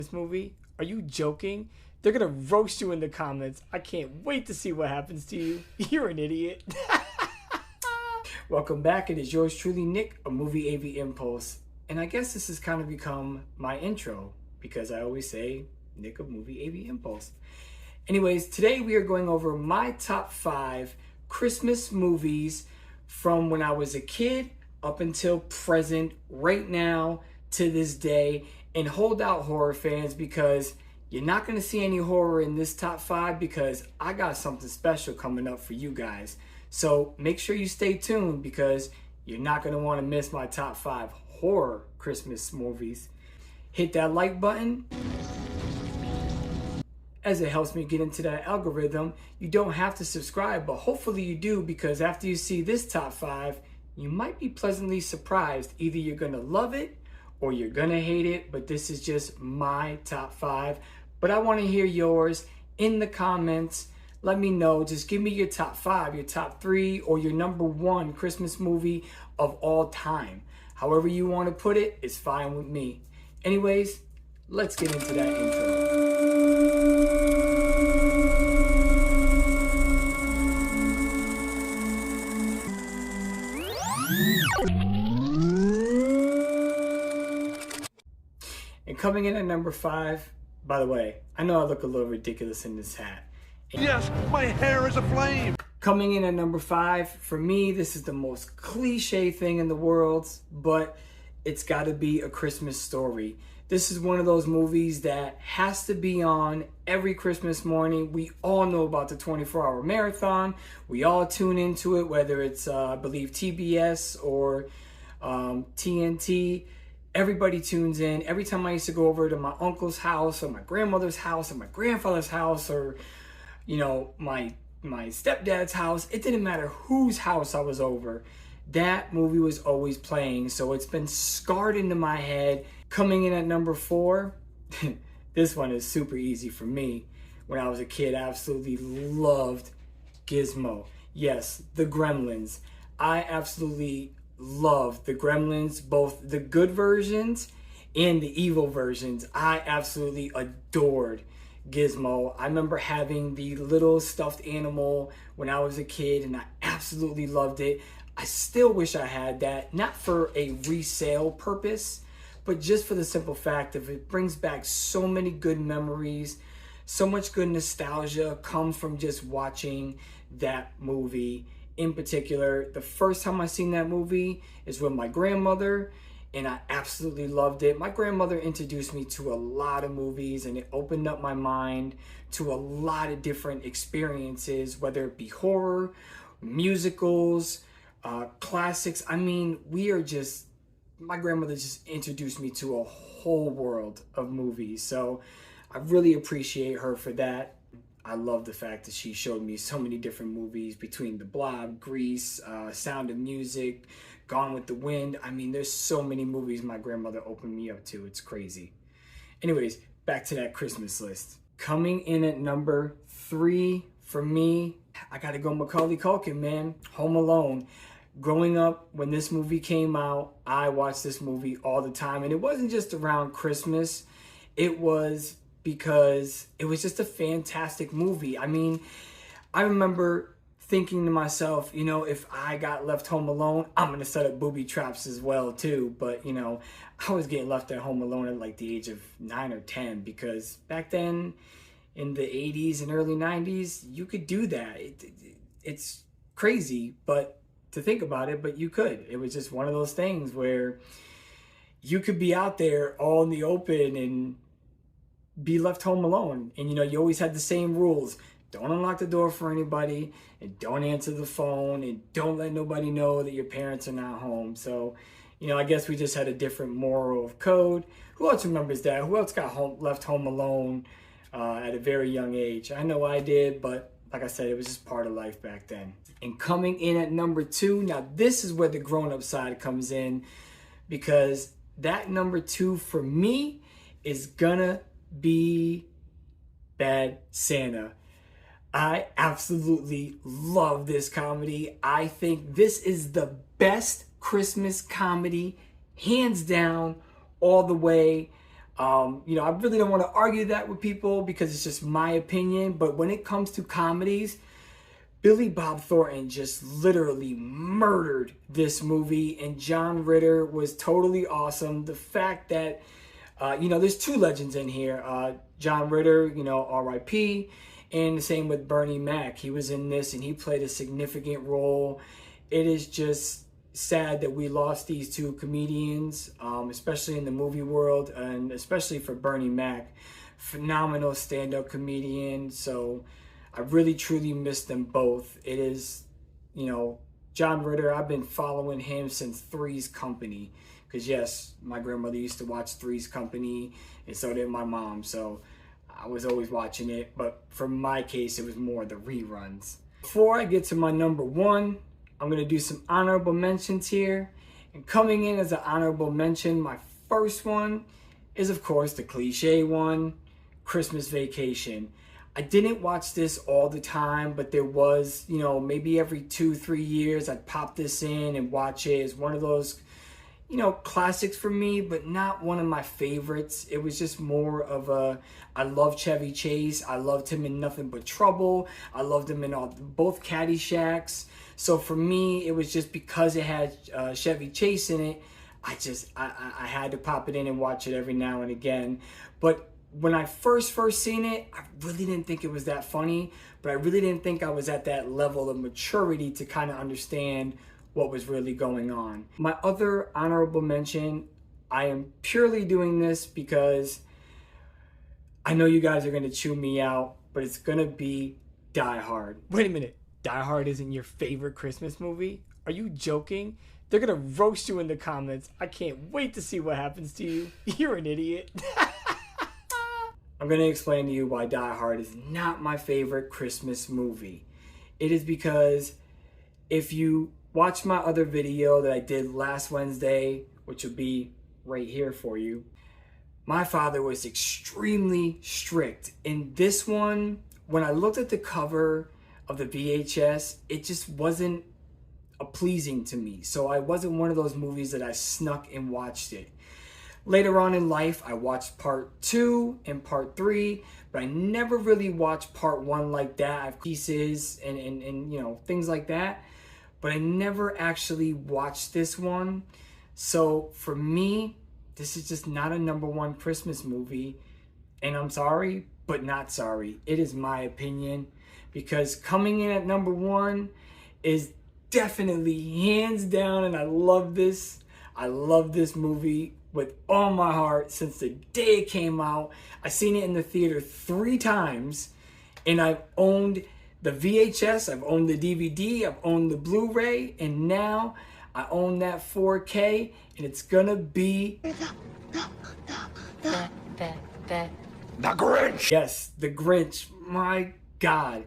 This movie? Are you joking? They're gonna roast you in the comments. I can't wait to see what happens to you. You're an idiot. Welcome back. It is yours truly, Nick, a Movie AV Impulse. And I guess this has kind of become my intro because I always say Nick of Movie AV Impulse. Anyways, today we are going over my top 5 Christmas movies from when I was a kid up until present, right now, to this day. And hold out, horror fans, because you're not going to see any horror in this top 5 because I got something special coming up for you guys. So make sure you stay tuned because you're not going to want to miss my top 5 horror Christmas movies. Hit that like button as it helps me get into that algorithm. You don't have to subscribe, but hopefully you do, because after you see this top 5, you might be pleasantly surprised. Either you're going to love it or you're going to hate it, but this is just my top 5. But I want to hear yours in the comments. Let me know. Just give me your top 5, your top 3, or your number 1 Christmas movie of all time. However you want to put it, it's fine with me. Anyways, let's get into that intro. And coming in at number 5, by the way, I know I look a little ridiculous in this hat. Yes, my hair is aflame. Coming in at number 5, for me, this is the most cliche thing in the world, but it's got to be A Christmas Story. This is one of those movies that has to be on every Christmas morning. We all know about the 24-hour marathon. We all tune into it, whether it's, I believe, TBS or TNT. Everybody tunes in. Every time I used to go over to my uncle's house or my grandmother's house or my grandfather's house or, you know, my stepdad's house, it didn't matter whose house I was over. That movie was always playing, so it's been scarred into my head. Coming in at number 4, this one is super easy for me. When I was a kid, I absolutely loved Gizmo. Yes, the Gremlins. I absolutely love the Gremlins, both the good versions and the evil versions. I absolutely adored Gizmo. I remember having the little stuffed animal when I was a kid, and I absolutely loved it. I still wish I had that, not for a resale purpose, but just for the simple fact of it brings back so many good memories. So much good nostalgia comes from just watching that movie. In particular, the first time I seen that movie is with my grandmother, and I absolutely loved it. My grandmother introduced me to a lot of movies, and it opened up my mind to a lot of different experiences, whether it be horror, musicals, classics. I mean, my grandmother just introduced me to a whole world of movies. So I really appreciate her for that. I love the fact that she showed me so many different movies between The Blob, Grease, Sound of Music, Gone with the Wind. I mean, there's so many movies my grandmother opened me up to. It's crazy. Anyways, back to that Christmas list. Coming in at number 3 for me, I gotta go Macaulay Culkin, man. Home Alone. Growing up, when this movie came out, I watched this movie all the time. And it wasn't just around Christmas. It was because it was just a fantastic movie. I mean, I remember thinking to myself, you know, if I got left home alone, I'm going to set up booby traps as well, too. But, you know, I was getting left at home alone at like the age of 9 or 10 because back then in the 80s and early 90s, you could do that. It's crazy, but to think about it, but you could. It was just one of those things where you could be out there all in the open and be left home alone. And, you know, you always had the same rules. Don't unlock the door for anybody, and don't answer the phone, and don't let nobody know that your parents are not home. So, you know, I guess we just had a different moral code. Who else remembers that? Who else got left home alone at a very young age? I know I did, but like I said, it was just part of life back then. And coming in at number 2, now this is where the grown-up side comes in, because that number 2 for me is gonna be Bad Santa. I absolutely love this comedy. I think this is the best Christmas comedy, hands down, all the way. I really don't want to argue that with people because it's just my opinion. But when it comes to comedies, Billy Bob Thornton just literally murdered this movie, and John Ritter was totally awesome. The fact that, there's two legends in here. John Ritter, R.I.P., and the same with Bernie Mac. He was in this, and he played a significant role. It is just sad that we lost these two comedians, especially in the movie world, and especially for Bernie Mac. Phenomenal stand-up comedian, so I really truly miss them both. It is, John Ritter, I've been following him since Three's Company. Because yes, my grandmother used to watch Three's Company, and so did my mom. So I was always watching it. But for my case, it was more the reruns. Before I get to my number one, I'm going to do some honorable mentions here. And coming in as an honorable mention, my first one is, of course, the cliche one, Christmas Vacation. I didn't watch this all the time, but there was, maybe every 2-3 years I'd pop this in and watch it. It's one of those, classics for me, but not one of my favorites. It was just more of I love Chevy Chase. I loved him in Nothing But Trouble. I loved him in both Caddyshacks. So for me, it was just because it had Chevy Chase in it, I had to pop it in and watch it every now and again. But when I first seen it, I really didn't think it was that funny, but I really didn't think I was at that level of maturity to kind of understand what was really going on. My other honorable mention, I am purely doing this because I know you guys are going to chew me out, but it's going to be Die Hard. Wait a minute, Die Hard isn't your favorite Christmas movie? Are you joking? They're going to roast you in the comments. I can't wait to see what happens to you. You're an idiot. I'm going to explain to you why Die Hard is not my favorite Christmas movie. It is because if you watch my other video that I did last Wednesday, which will be right here for you, my father was extremely strict. In this one, when I looked at the cover of the VHS, it just wasn't pleasing to me. So I wasn't one of those movies that I snuck and watched it. Later on in life, I watched part 2 and part 3, but I never really watched part 1 like that. I have pieces and things like that, but I never actually watched this one. So for me, this is just not a number one Christmas movie, and I'm sorry, but not sorry. It is my opinion, because coming in at number 1 is definitely hands down, and I love this movie with all my heart since the day it came out. I've seen it in the theater 3 times, and I've owned the VHS, I've owned the DVD, I've owned the Blu-ray, and now I own that 4K, and it's gonna be The Grinch! Yes, The Grinch. My God.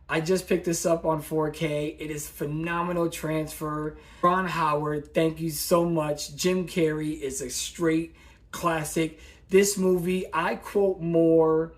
I just picked this up on 4K. It is phenomenal transfer. Ron Howard, thank you so much. Jim Carrey is a straight classic. This movie, I quote more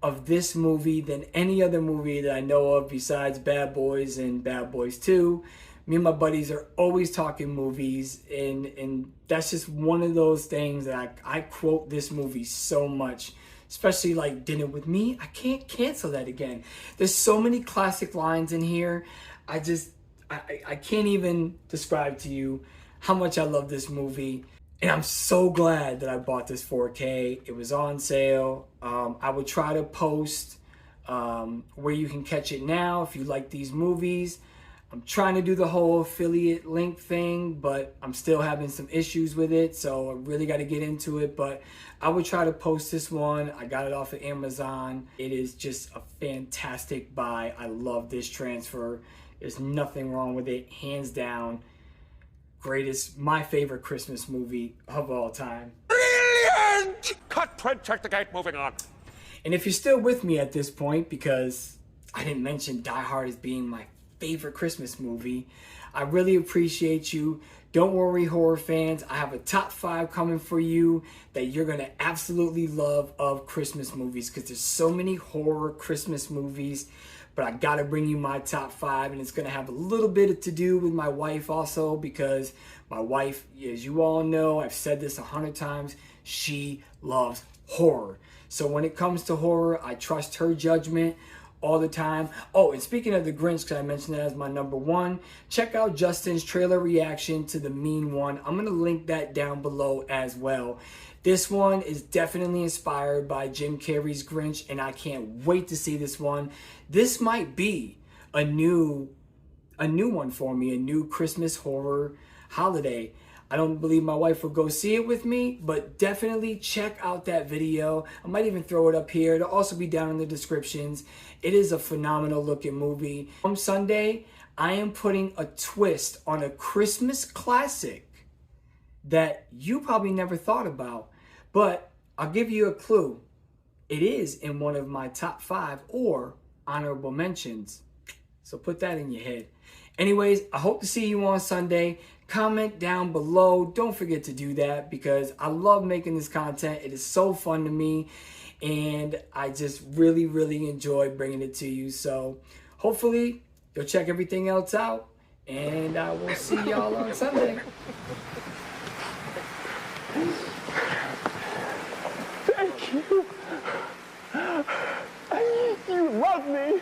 of this movie than any other movie that I know of besides Bad Boys and Bad Boys 2. Me and my buddies are always talking movies, and that's just one of those things that I quote this movie so much. Especially like Dinner With Me. I can't cancel that again. There's so many classic lines in here. I can't even describe to you how much I love this movie. And I'm so glad that I bought this 4K. It was on sale. I would try to post where you can catch it now if you like these movies. I'm trying to do the whole affiliate link thing, but I'm still having some issues with it, so I really got to get into it. But I would try to post this one. I got it off of Amazon. It is just a fantastic buy. I love this transfer. There's nothing wrong with it. Hands down, greatest, my favorite Christmas movie of all time. Brilliant! Cut, print, check the gate, moving on. And if you're still with me at this point, because I didn't mention Die Hard as being my favorite Christmas movie, I really appreciate you. Don't worry, horror fans, I have a top 5 coming for you that you're gonna absolutely love of Christmas movies, because there's so many horror Christmas movies. But I gotta bring you my top 5, and it's gonna have a little bit to do with my wife also, because my wife, as you all know, I've said this 100 times, she loves horror. So when it comes to horror, I trust her judgment all the time. Oh, and speaking of The Grinch, because I mentioned that as my number one, check out Justin's trailer reaction to The Mean One. I'm going to link that down below as well. This one is definitely inspired by Jim Carrey's Grinch, and I can't wait to see this one. This might be a new one for me, a new Christmas horror holiday. I don't believe my wife will go see it with me, but definitely check out that video. I might even throw it up here. It'll also be down in the descriptions. It is a phenomenal looking movie. On Sunday, I am putting a twist on a Christmas classic that you probably never thought about, but I'll give you a clue. It is in one of my top 5 or honorable mentions. So put that in your head. Anyways, I hope to see you on Sunday. Comment down below. Don't forget to do that because I love making this content. It is so fun to me and I just really, really enjoy bringing it to you. So hopefully you'll check everything else out and I will see y'all on Sunday. Thank you. You love me.